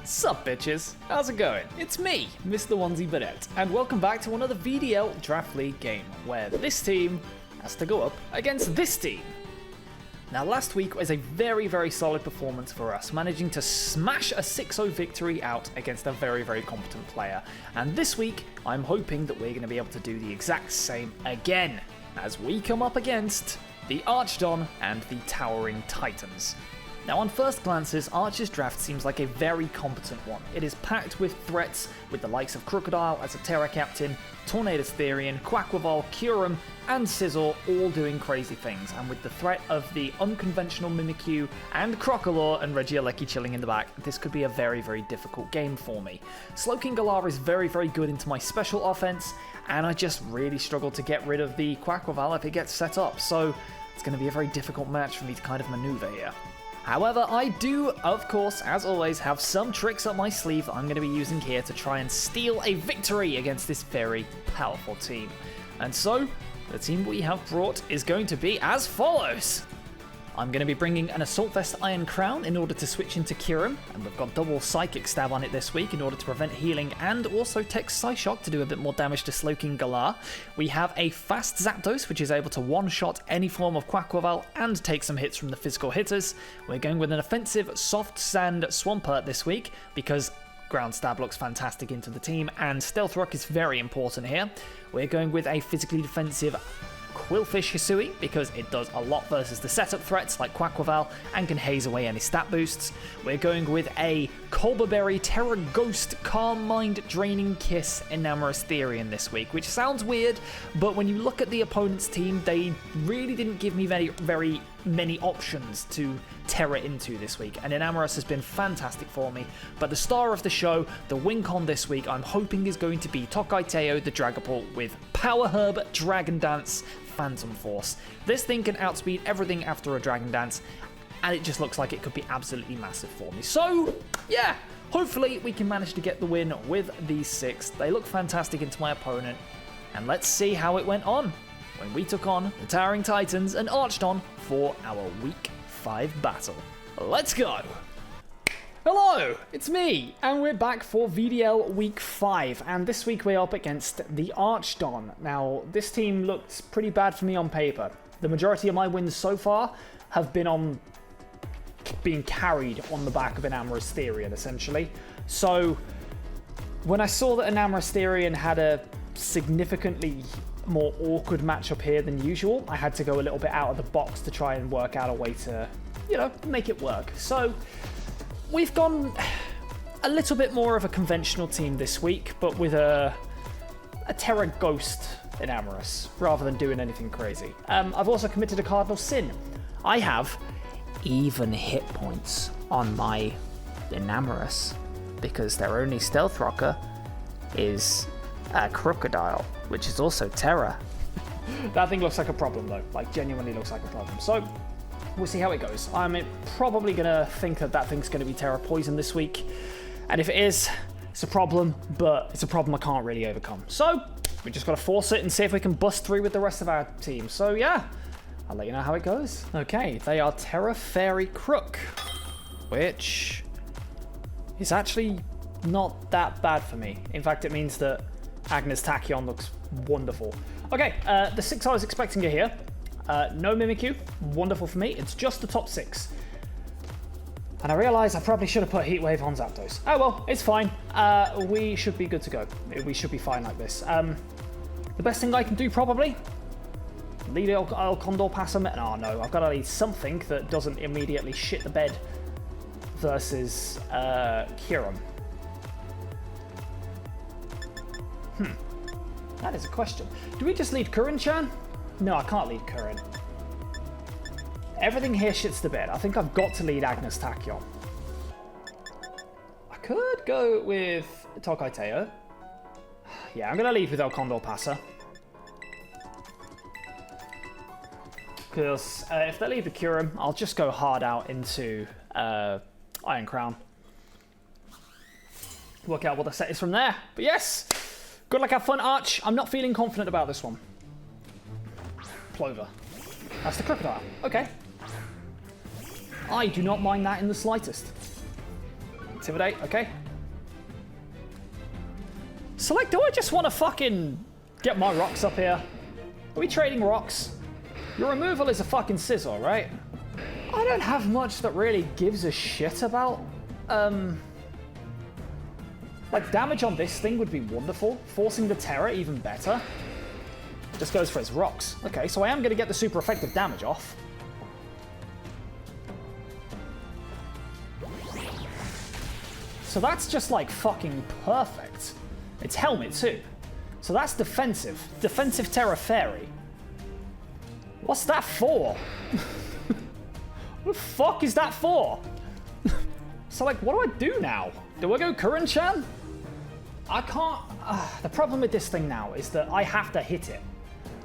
Sup bitches, how's it going? It's me, Mr. Onesie Burnett, and welcome back to another VDL Draft League game, where this team has to go up against this team. Now last week was a very solid performance for us, managing to smash a 6-0 victory out against a very competent player. And this week, I'm hoping that we're going to be able to do the exact same again, as we come up against the TheArchDon and the Towering Titans. Now on first glances, Archer's draft seems like a very competent one. It is packed with threats, with the likes of Crocodile as a Terra captain, Tornadus Therian, Quaquaval, Kyurem, and Sizzle all doing crazy things, and with the threat of the unconventional Mimikyu and Crocodile and Regieleki chilling in the back, this could be a very difficult game for me. Slowking Galar is very good into my special offense, and I just really struggle to get rid of the Quaquaval if it gets set up, so it's going to be a very difficult match for me to kind of maneuver here. However, I do, of course, as always, have some tricks up my sleeve that I'm going to be using here to try and steal a victory against this very powerful team. And so, the team we have brought is going to be as follows. I'm going to be bringing an Assault Vest Iron Crown in order to switch into Kyurem, and we've got double Psychic Stab on it this week in order to prevent healing and also take Psyshock to do a bit more damage to Slowking Galar. We have a fast Zapdos, which is able to one-shot any form of Quaquaval and take some hits from the physical hitters. We're going with an offensive Soft Sand Swampert this week because Ground Stab looks fantastic into the team and Stealth Rock is very important here. We're going with a physically defensive Quillfish Hisui because it does a lot versus the setup threats like Quaquaval and can haze away any stat boosts. We're going with a Colberberry Terra Ghost Calm Mind Draining Kiss Enamorous Therian this week, which sounds weird, but when you look at the opponent's team, they really didn't give me very many options to Terra into this week, and Enamorous has been fantastic for me. But the star of the show, the win-con this week, I'm hoping is going to be Tokaiteo the Dragapult with Power Herb, Dragon Dance, Phantom Force. This thing can outspeed everything after a Dragon Dance, and it just looks like it could be absolutely massive for me. So, yeah, hopefully we can manage to get the win with these 6. They look fantastic into my opponent, and let's see how it went on when we took on the Towering Titans and TheArchDon for our Week 5 battle. Let's go! Hello, it's me, and we're back for VDL Week 5, and this week we're up against the TheArchDon. Now, this team looked pretty bad for me on paper. The majority of my wins so far have been on being carried on the back of Enamorous Therian, essentially. So, when I saw that Enamorous Therian had a significantly more awkward matchup here than usual, I had to go a little bit out of the box to try and work out a way to, make it work. So, we've gone a little bit more of a conventional team this week, but with a Terra Ghost Enamorous, rather than doing anything crazy. I've also committed a cardinal sin. I have even hit points on my Enamorous, because their only Stealth Rocker is a Crocodile, which is also Terra. That thing looks like a problem though, like genuinely looks like a problem. So, we'll see how it goes. I'm probably going to think that thing's going to be Terra Poison this week. And if it is, it's a problem, but it's a problem I can't really overcome. So, we just got to force it and see if we can bust through with the rest of our team. So, yeah, I'll let you know how it goes. Okay, they are Terra Fairy Crook, which is actually not that bad for me. In fact, it means that Agnes Tachyon looks wonderful. Okay, the 6 I was expecting are here. No Mimikyu, wonderful for me. It's just the top 6. And I realise I probably should have put Heatwave on Zapdos. Oh well, it's fine. We should be good to go. We should be fine like this. The best thing I can do probably, lead El Condor Passum. Oh no, I've got to lead something that doesn't immediately shit the bed versus Kyurem. That is a question. Do we just lead Kurin-chan? No, I can't lead Kurin. Everything here shits the bed. I think I've got to lead Agnes Tachyon. I could go with Tokaiteo. Yeah, I'm going to lead with El Condor Passa. Because if they leave the Kyurem, I'll just go hard out into Iron Crown. Work out what the set is from there. But yes, good luck, have fun, Arch. I'm not feeling confident about this one. Plover. That's the Crocodile. Okay. I do not mind that in the slightest. Intimidate, okay. So, like, do I just want to fucking get my rocks up here? Are we trading rocks? Your removal is a fucking scissor, right? I don't have much that really gives a shit about, like, damage on this thing would be wonderful. Forcing the Terror, even better. Just goes for his rocks. Okay, so I am going to get the super effective damage off. So that's just, like, fucking perfect. It's helmet, too. So that's defensive. Defensive Terra Fairy. What's that for? What the fuck is that for? So, like, what do I do now? Do I go Kuren-chan? I can't... the problem with this thing now is that I have to hit it.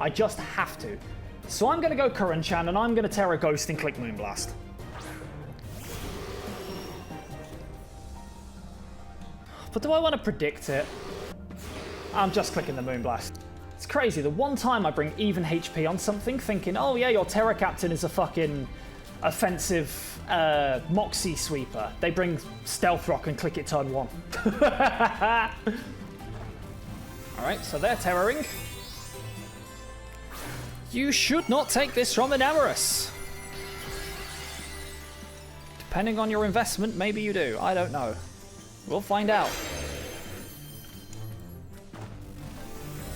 I just have to. So I'm going to go Kuren-chan, and I'm going to Terra Ghost and click Moonblast. But do I want to predict it? I'm just clicking the Moonblast. It's crazy. The one time I bring even HP on something, thinking, oh yeah, your Terra Captain is a fucking offensive Moxie Sweeper. They bring Stealth Rock and click it turn 1. Alright, so they're Terroring. You should not take this from an Amorous. Depending on your investment, maybe you do. I don't know. We'll find out.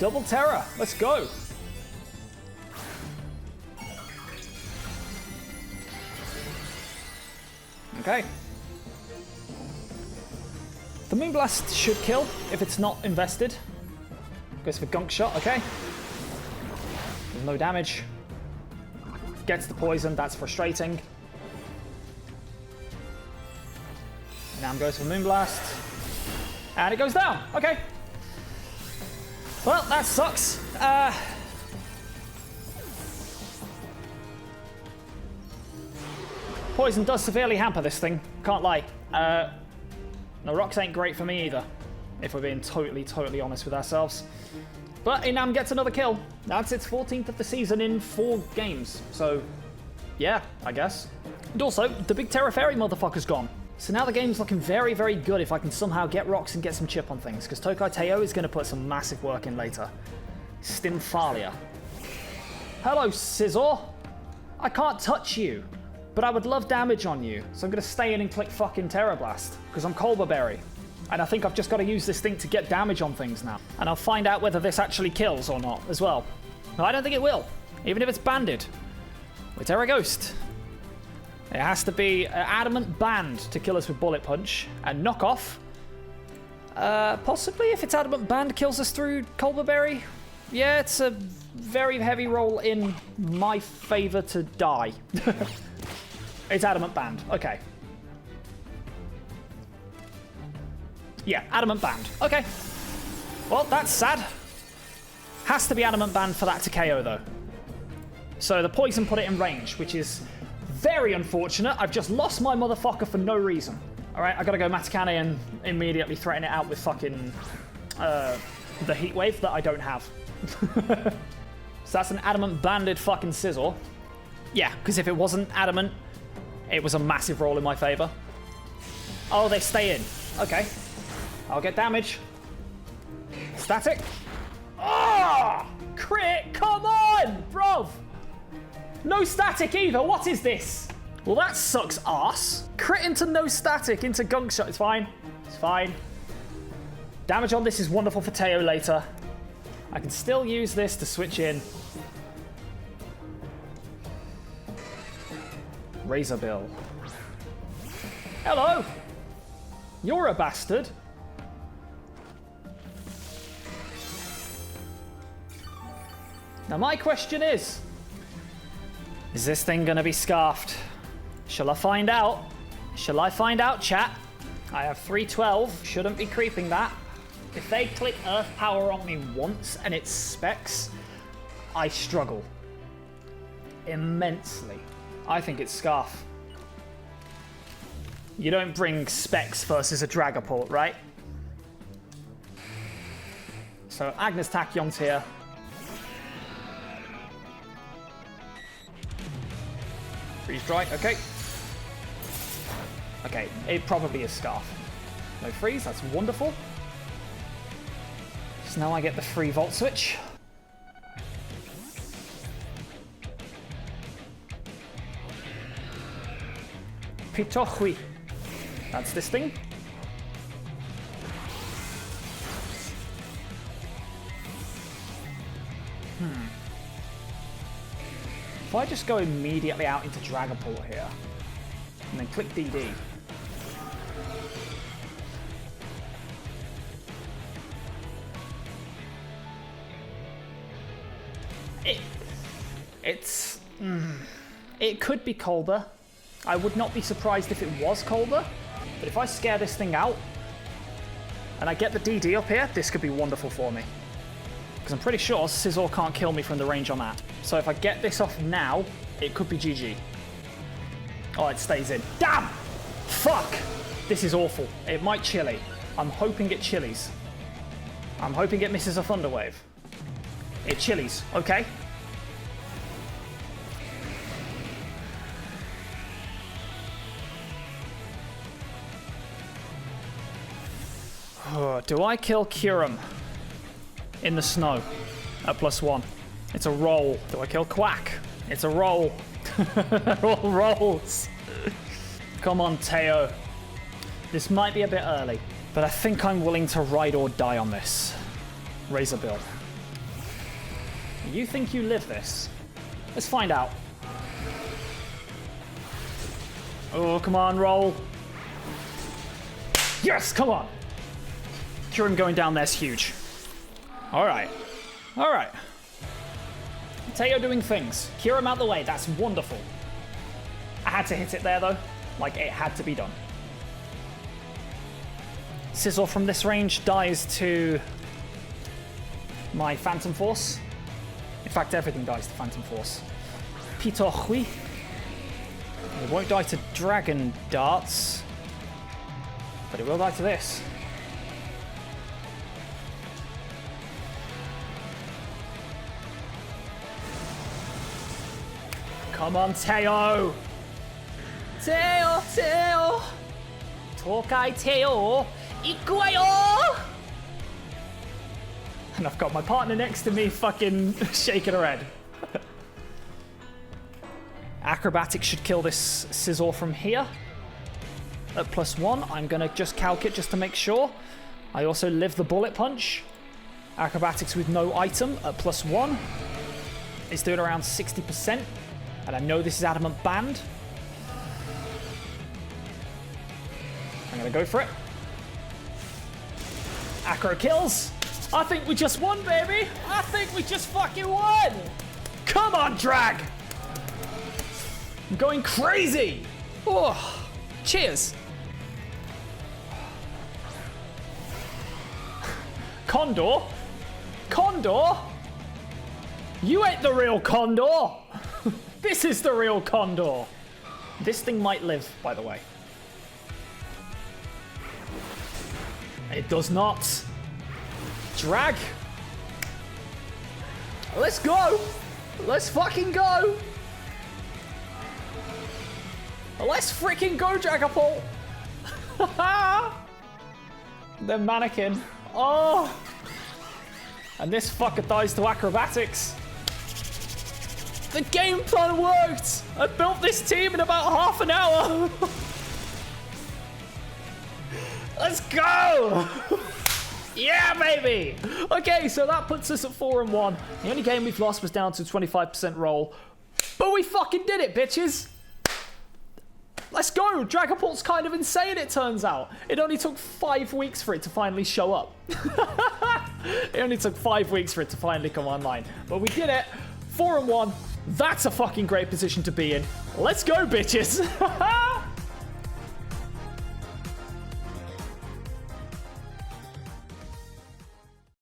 Double Terror. Let's go. Okay. The Moonblast should kill if it's not invested. Goes for Gunk Shot. Okay. No damage. Gets the poison. That's frustrating. Now goes for Moonblast. And it goes down. Okay. Well, that sucks. Poison does severely hamper this thing. Can't lie. No, rocks ain't great for me either, if we're being totally honest with ourselves. But Inam gets another kill. That's its 14th of the season in 4 games. So, yeah, I guess. And also, the big Terra Fairy motherfucker's gone. So now the game's looking very good if I can somehow get rocks and get some chip on things, because Tokai Teo is going to put some massive work in later. Stymphalia. Hello, Scizor. I can't touch you, but I would love damage on you, so I'm going to stay in and click fucking Terra Blast, because I'm Colbur Berry. And I think I've just got to use this thing to get damage on things now. And I'll find out whether this actually kills or not as well. No, I don't think it will, even if it's banded. With Terra Ghost. It has to be an adamant band to kill us with Bullet Punch. And Knockoff. Possibly, if it's adamant band kills us through Colbur Berry. Yeah, it's a very heavy roll in my favor to die. It's adamant band. Okay. Yeah, adamant band. Okay. Well, that's sad. Has to be adamant band for that to KO, though. So the poison put it in range, which is very unfortunate. I've just lost my motherfucker for no reason. All right, I gotta go Matakane and immediately threaten it out with fucking the heat wave that I don't have. So that's an adamant banded fucking sizzle. Yeah, because if it wasn't adamant, it was a massive roll in my favor. Oh, they stay in. Okay. I'll get damage. Static. Ah! Oh, crit! Come on, bruv! No static either. What is this? Well, that sucks arse. Crit into no static into Gunk Shot. It's fine. It's fine. Damage on this is wonderful for Teo later. I can still use this to switch in. Razor Bill. Hello. You're a bastard. Now my question is this thing gonna be scarfed? Shall I find out? Shall I find out, chat? I have 312, shouldn't be creeping that. If they click Earth Power on me once and it specs, I struggle immensely. I think it's Scarf. You don't bring specs versus a Dragapult, right? So Agnes Tachyon's here. Freeze dry, okay. Okay, it probably is Scarf. No freeze, that's wonderful. So now I get the free Volt Switch. Pitohui. That's this thing. If I just go immediately out into Dragapult here, and then click DD. It could be colder. I would not be surprised if it was colder. But if I scare this thing out, and I get the DD up here, this could be wonderful for me. Because I'm pretty sure Scizor can't kill me from the range I'm at. So if I get this off now, it could be GG. Oh, it stays in. Damn! Fuck! This is awful. It might chili. I'm hoping it chilies. I'm hoping it misses a Thunder Wave. It chilies. Okay. Do I kill Kyurem in the snow at +1? It's a roll. Do I kill Quack? It's a roll. All rolls. Come on, Teo. This might be a bit early, but I think I'm willing to ride or die on this. Razor Bill. You think you live this? Let's find out. Oh, come on, roll. Yes, come on. Kyurem going down there's huge. All right. All right. Teo doing things. Kyurem out the way. That's wonderful. I had to hit it there, though. Like, it had to be done. Scizor from this range dies to my Phantom Force. In fact, everything dies to Phantom Force. Pitohui. It won't die to Dragon Darts. But it will die to this. Come on, Teo! Teo! Teo! Tokai Teo! Ikuwayo! And I've got my partner next to me fucking shaking her head. Acrobatics should kill this Scizor from here. At +1, I'm gonna just calc it just to make sure. I also live the Bullet Punch. Acrobatics with no item at +1. It's doing around 60%. And I know this is Adamant Band. I'm gonna go for it. Acro kills. I think we just won, baby. I think we just fucking won. Come on, Drag. I'm going crazy. Oh, cheers. Condor? Condor? You ain't the real Condor. This is the real Condor. This thing might live, by the way. It does not. Drag. Let's go. Let's fucking go. Let's freaking go, Dragapult. The mannequin. Oh. And this fucker dies to acrobatics. The game plan worked! I built this team in about half an hour! Let's go! Yeah, baby! Okay, so that puts us at 4-1. The only game we've lost was down to 25% roll. But we fucking did it, bitches! Let's go! Dragapult's kind of insane, it turns out. It only took 5 weeks for it to finally show up. It only took 5 weeks for it to finally come online. But we did it. 4-1. That's a fucking great position to be in. Let's go, bitches.